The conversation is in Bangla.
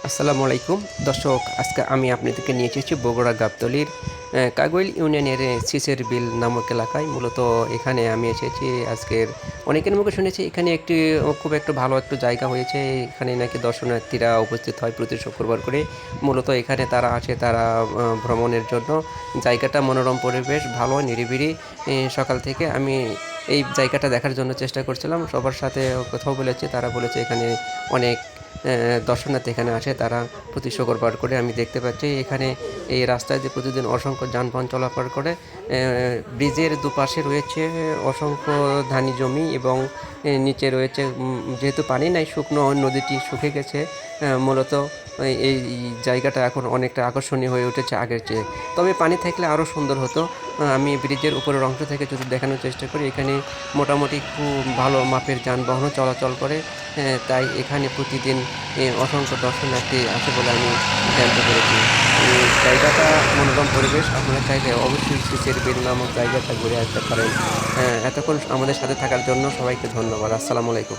আসসালামু আলাইকুম দর্শক, আজকে আমি আপনাদেরকে নিয়ে এসেছি বগুড়া গাবতলীর কাগইল ইউনিয়নের সিসের বিল নামক এলাকায়। মূলত এখানে আমি এসেছি আজকের অনেকের মুখে শুনেছি এখানে একটি খুব একটা ভালো একটু জায়গা হয়েছে। এখানে নাকি দর্শনার্থীরা উপস্থিত হয় প্রতি শুক্রবার করে। মূলত এখানে তারা আসে তারা ভ্রমণের জন্য। জায়গাটা মনোরম পরিবেশ, ভালো নিরিবিলি। সকাল থেকে আমি এই জায়গাটা দেখার জন্য চেষ্টা করছিলাম, সবার সাথে কথাও বলেছি, তারা বলেছে এখানে অনেক দর্শনার্থী এখানে আসে, তারা প্রতি শুক্রবার করে। আমি দেখতে পাচ্ছি এখানে এই রাস্তায় যে প্রতিদিন অসংখ্য যানবাহন চলাচল করে। ব্রিজের দুপাশে রয়েছে অসংখ্য ধানি জমি এবং নিচে রয়েছে, যেহেতু পানি নাই, শুকনো নদীটি শুকিয়ে গেছে। মূলত এই জায়গাটা এখন অনেকটা আকর্ষণীয় হয়ে উঠেছে আগের চেয়ে। তবে পানি থাকলে আরও সুন্দর হতো। আমি ব্রিজের উপরের অংশ থেকে যদি দেখানোর চেষ্টা করি, এখানে মোটামুটি খুব ভালো মাপের যানবাহনও চলাচল করে। তাই এখানে প্রতিদিন অসংখ্য দর্শনার্থী আসে বলে আমি জানতে পেরেছি। জায়গাটা মনোরম পরিবেশ, আপনারা চাইলে অবশ্যই সিসের বিল নামক জায়গাটা ঘুরে আসতে পারেন। এতক্ষণ আমাদের সাথে থাকার জন্য সবাইকে ধন্যবাদ। আসসালামু আলাইকুম।